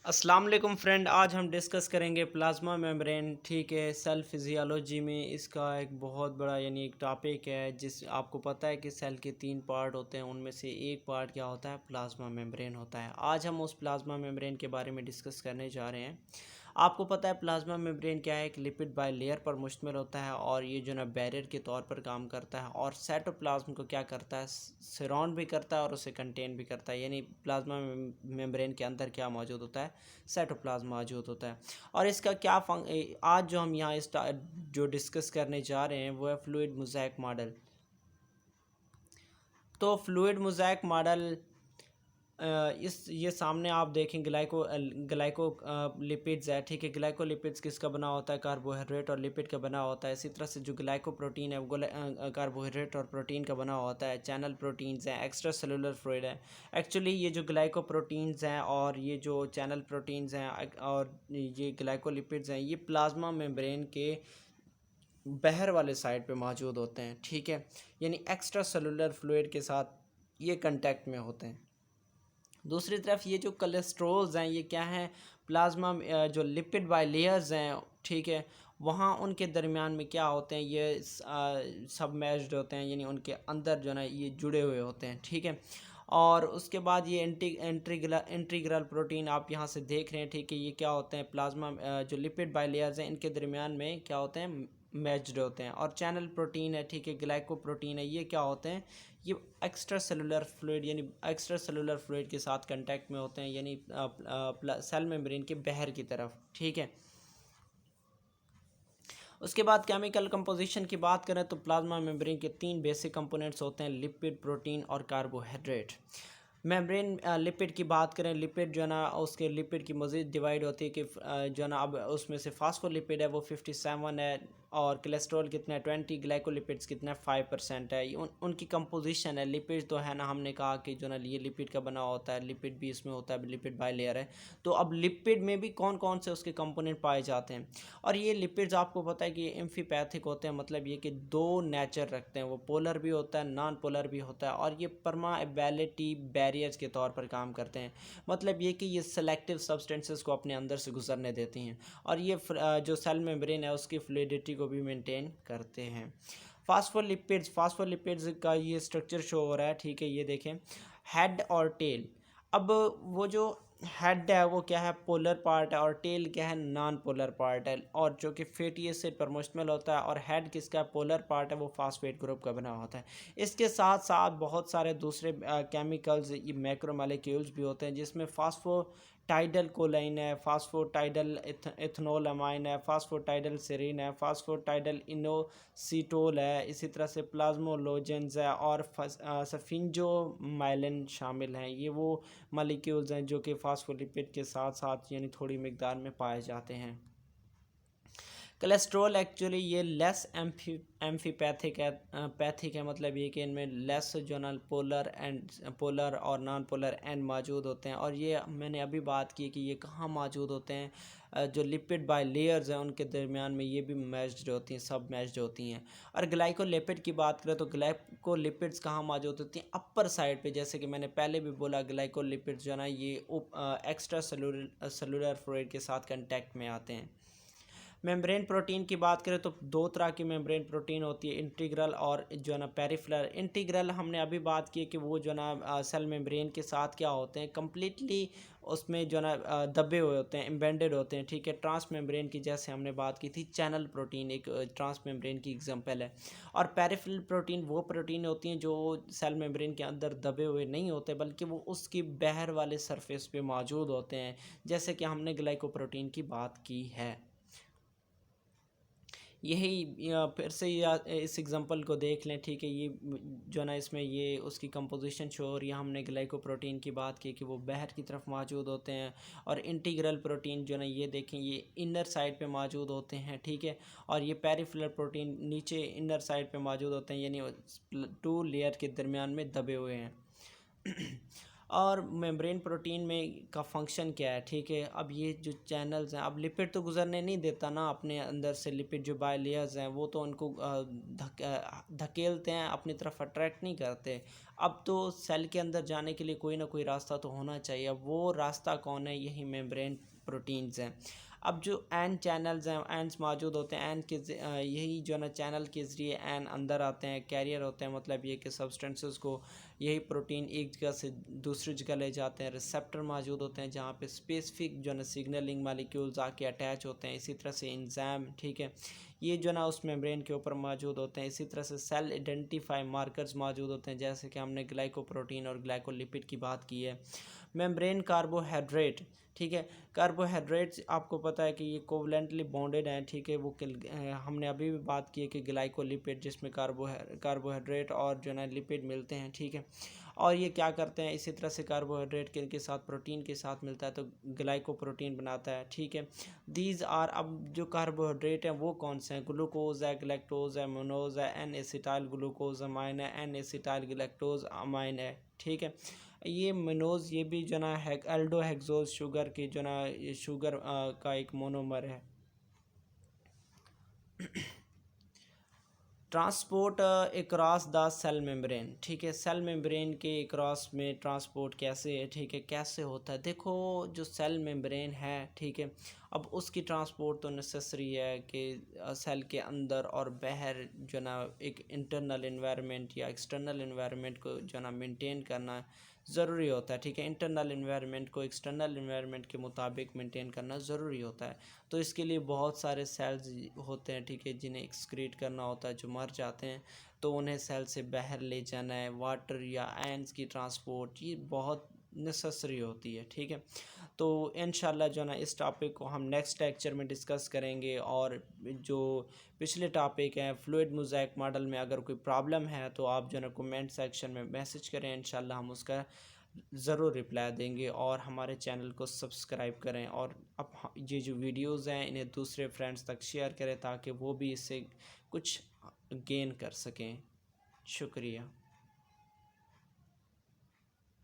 अस्सलाम वालेकुम फ्रेंड। आज हम डिस्कस करेंगे प्लाज्मा मेम्ब्रेन। ठीक है, सेल फिजियोलॉजी में इसका एक बहुत बड़ा एक टॉपिक है। जिस आपको पता है कि सेल के 3 पार्ट होते हैं, उनमें से एक पार्ट क्या होता है, प्लाज्मा मेम्ब्रेन होता है। आज हम उस प्लाज्मा मेम्ब्रेन के बारे में डिस्कस करने जा रहे हैं। आपको पता है प्लाज्मा मेम्ब्रेन क्या है, एक लिपिड बाय लेयर पर मुश्तमिल होता है और ये जो ना बैरियर के तौर पर काम करता है और साइटोप्लाज्म को क्या करता है, सराउंड भी करता है और उसे कंटेन भी करता है। यानी प्लाज्मा मेम्ब्रेन के अंदर क्या मौजूद होता है, साइटोप्लाज्म मौजूद होता है। और इसका क्या आज जो हम यहाँ जो डिस्कस करने जा रहे हैं वो है फ्लूइड मोज़ेक मॉडल। तो फ्लूइड मोज़ेक मॉडल इस ये सामने आप देखें ग्लाइको लिपिड्स है। ठीक है, ग्लाइको लिपिड्स किसका बना होता है, कार्बोहाइड्रेट और लिपिड का बना होता है। इसी तरह से जो ग्लाइको प्रोटीन है वो कार्बोहाइड्रेट और प्रोटीन का बना होता है। चैनल प्रोटीन्स हैं, एक्स्ट्रा सेलुलर फ्लूइड है। एक्चुअली ये जो ग्लाइको प्रोटीन्स हैं और ये जो चैनल प्रोटीन्स हैं और ये ग्लाइको लिपिड्स हैं, ये प्लाज्मा मेम्ब्रेन के बहर वाले साइड पे मौजूद होते हैं। ठीक है, यानी एक्स्ट्रा सेलुलर फ्लूइड के साथ ये कंटेक्ट में होते हैं। दूसरी तरफ ये जो कोलेस्ट्रोल्स हैं, ये क्या हैं, प्लाज्मा जो लिपिड बाय लेयर्स हैं। ठीक है, वहाँ उनके दरमियान में क्या होते हैं, ये सबमर्ज्ड होते हैं, यानी उनके अंदर जो है ये जुड़े हुए होते हैं। ठीक है, और उसके बाद ये इंटीग्रल प्रोटीन आप यहाँ से देख रहे हैं। ठीक है, ये क्या होते हैं, प्लाज्मा जो लिपिड बाय लेयर्स हैं इनके दरमियान में क्या होते हैं, मैच्ड होते हैं। और चैनल प्रोटीन है, ठीक है, ग्लाइकोप्रोटीन है, ये क्या होते हैं, ये एक्स्ट्रा सेलुलर फ्लूइड यानी एक्स्ट्रा सेलुलर फ्लूइड के साथ कांटेक्ट में होते हैं, यानी सेल मेम्ब्रेन के बहर की तरफ। ठीक है, उसके बाद केमिकल कंपोजिशन की बात करें तो प्लाज्मा मेम्ब्रेन के 3 बेसिक कंपोनेंट्स होते हैं, लिपिड, प्रोटीन और कार्बोहाइड्रेट। मेम्ब्रेन लिपिड की बात करें, लिपिड जो है ना उसके लिपिड की मज़ीद डिवाइड होती है कि जो है ना अब उसमें से फास्फोलिपिड है वो 57 है और कोलेस्ट्रॉल कितना है 20, ग्लाइकोलिपिड्स कितना है 5% है। उनकी कंपोजिशन है। लिपिड तो है ना, हमने कहा कि जो ना ये लिपिड का बना होता है, लिपिड भी इसमें होता है, लिपिड बाय लेयर है। तो अब लिपिड में भी कौन कौन से उसके कंपोनेंट पाए जाते हैं, और ये लिपिड्स आपको पता है कि एम्फीपैथिक होते हैं। मतलब ये कि 2 नेचर रखते हैं, वो पोलर भी होता है, नॉन पोलर भी होता है, और ये परमाएबिलिटी बैरियर्स के तौर पर काम करते हैं। मतलब ये कि ये सेलेक्टिव सब्सटेंसेस को अपने अंदर से गुजरने देती हैं, और ये जो सेल मेम्ब्रेन है उसकी फ्लूइडिटी को भी मेंटेन करते हैं। फास्फोलिपिड्स का ये स्ट्रक्चर शो हो रहा है। ठीक है, ये देखें, हेड और टेल। अब वो जो हेड है वो क्या है, पोलर पार्ट है, और टेल क्या है, नॉन पोलर पार्ट है, और जो कि फैटी एसिड पर मुश्तमिल होता है। और हेड किसका पोलर पार्ट है, वो फास्फेट ग्रुप का बना होता है। इसके साथ साथ बहुत सारे दूसरे केमिकल्स, ये मैक्रोमोलेक्यूल्स भी होते हैं, जिसमें फास्फोटाइडल कोलाइन है, फास्फोटाइडल इथनोल अमाइन है, फास्फोटाइडल सेरीन है, फास्फोटाइडल इनोसीटोल है। इसी तरह से प्लाज्मोलोजेंस है और सफिंजोमाइलिन शामिल हैं। ये वो मॉलिक्यूल्स हैं जो कि फास्फोलिपिड के साथ साथ यानी थोड़ी मिकदार में पाए जाते हैं। कोलेस्ट्रॉल एक्चुअली ये लेस एम्फीपैथिक है, पैथिक है। मतलब ये कि इनमें लेस जो ना पोलर और नॉन पोलर एंड मौजूद होते हैं। और ये मैंने अभी बात की कि ये कहाँ मौजूद होते हैं, जो लिपिड बाय लेयर्स हैं उनके दरमियान में ये भी मैच्ड होती हैं, सब मैच्ड होती हैं। और ग्लाइकोलिपिड की बात करें तो ग्लाइकोलिपिड्स कहाँ मौजूद होती हैं, अपर साइड पे। जैसे कि मैंने पहले भी बोला, ग्लाइकोलिपिड्स जो है ना ये एक्स्ट्रा सेलुलर फ्लूइड के साथ कंटेक्ट में आते हैं। मेम्ब्रेन प्रोटीन की बात करें तो 2 तरह की मेम्ब्रेन प्रोटीन होती है, इंटीग्रल और जो है ना पेरिफेरल। इंटीग्रल हमने अभी बात की कि वो जो ना सेल मेम्ब्रेन के साथ क्या होते हैं, कम्प्लीटली उसमें जो ना दबे हुए होते हैं, एम्बेडेड होते हैं। ठीक है, ट्रांस मेम्ब्रेन की जैसे हमने बात की थी, चैनल प्रोटीन एक ट्रांस मेम्ब्रेन की एग्जांपल है। और पेरिफेरल प्रोटीन वो प्रोटीन होती हैं जो सेल मेम्ब्रेन के अंदर दबे हुए नहीं होते, बल्कि वो उसकी बहर वाले सरफेस पे मौजूद होते हैं, जैसे कि हमने ग्लाइकोप्रोटीन की बात की है। यही फिर से इस एग्जांपल को देख लें। ठीक है, ये जो ना इसमें ये उसकी कंपोजिशन शो हो रही है। हमने ग्लाइकोप्रोटीन की बात की कि वो बहर की तरफ मौजूद होते हैं, और इंटीग्रल प्रोटीन जो ना ये देखें ये इनर साइड पे मौजूद होते हैं। ठीक है, और ये पेरिफेरल प्रोटीन नीचे इनर साइड पे मौजूद होते हैं, यानी 2 लेयर के दरमियान में दबे हुए हैं। और मेम्ब्रेन प्रोटीन में का फंक्शन क्या है, ठीक है। अब ये जो चैनल्स हैं, अब लिपिड तो गुजरने नहीं देता ना अपने अंदर से, लिपिड जो बाय लेयर्स हैं वो तो उनको धकेलते हैं, अपनी तरफ अट्रैक्ट नहीं करते। अब तो सेल के अंदर जाने के लिए कोई ना कोई रास्ता तो होना चाहिए। अब वो रास्ता कौन है, यही मेम्ब्रेन प्रोटीन्स हैं। अब जो एन चैनल्स हैं, एंड्स मौजूद होते हैं, एन के यही जो ना चैनल के ज़रिए एन अंदर आते हैं, कैरियर होते हैं, मतलब ये कि सब्सटेंसेस को यही प्रोटीन एक जगह से दूसरी जगह ले जाते हैं। रिसेप्टर मौजूद होते हैं जहाँ पे स्पेसिफिक जो ना सिग्नलिंग मालिक्यूल्स आके अटैच होते हैं। इसी तरह से एंजाइम, ठीक है, ये जो ना उस मेम्ब्रेन के ऊपर मौजूद होते हैं। इसी तरह से सेल आइडेंटिफाई मार्कर्स मौजूद होते हैं, जैसे कि हमने ग्लाइकोप्रोटीन और ग्लाइकोलिपिड की बात की है। मेम्ब्रेन कार्बोहाइड्रेट, ठीक है, कार्बोहाइड्रेट्स आपको पता है कि ये कोवलेंटली बॉन्डेड हैं, ठीक है। वो हमने अभी भी बात की है कि ग्लाइकोलिपिड जिसमें कार्बोहाइड्रेट और जो है लिपिड मिलते हैं, ठीक है। और ये क्या करते हैं, इसी तरह से कार्बोहाइड्रेट के साथ प्रोटीन के साथ मिलता है तो ग्लाइकोप्रोटीन बनाता है, ठीक है। दीज आर, अब जो कार्बोहाइड्रेट हैं वो कौन से हैं, ग्लूकोज है, गलेक्टोज है, मोनोज है, एन एसिटाइल ग्लूकोज अमाइन है, एन एसिटाइल गलेक्टोज अमाइन है, ठीक है। ये मनोज, ये भी जो ना है एल्डोहेक्सोज शुगर की जो ना शुगर का एक मोनोमर है। Transport across the cell membrane, ठीक है, सेल मेम्ब्रेन के अक्रॉस में ट्रांसपोर्ट कैसे है, ठीक है, कैसे होता है। देखो जो सेल मेम्ब्रेन है, ठीक है, अब उसकी ट्रांसपोर्ट तो नेसेसरी है कि सेल के अंदर और बाहर जो ना एक इंटरनल इन्वायरमेंट या एक्सटर्नल इन्वायरमेंट को जो ना मेंटेन करना ज़रूरी होता है, ठीक है। इंटरनल इन्वायरमेंट को एक्सटर्नल इन्वायरमेंट के मुताबिक मेंटेन करना ज़रूरी होता है। तो इसके लिए बहुत सारे सेल्स होते हैं, ठीक है, जिन्हें एक्सक्रीट करना होता है, जो मर जाते हैं तो उन्हें सेल से बाहर ले जाना है। वाटर या आयंस की ट्रांसपोर्ट ये बहुत नेसेसरी होती है, ठीक है। तो इंशाल्लाह जो ना इस टॉपिक को हम नेक्स्ट लेक्चर में डिस्कस करेंगे। और जो पिछले टॉपिक हैं फ्लूइड मोज़ेक मॉडल में अगर कोई प्रॉब्लम है तो आप जो ना कमेंट सेक्शन में मैसेज करें, इंशाल्लाह हम उसका ज़रूर रिप्लाई देंगे। और हमारे चैनल को सब्सक्राइब करें और अब ये जो वीडियोज़ हैं इन्हें दूसरे फ्रेंड्स तक शेयर करें ताकि वो भी इससे कुछ गेन कर सकें। शुक्रिया।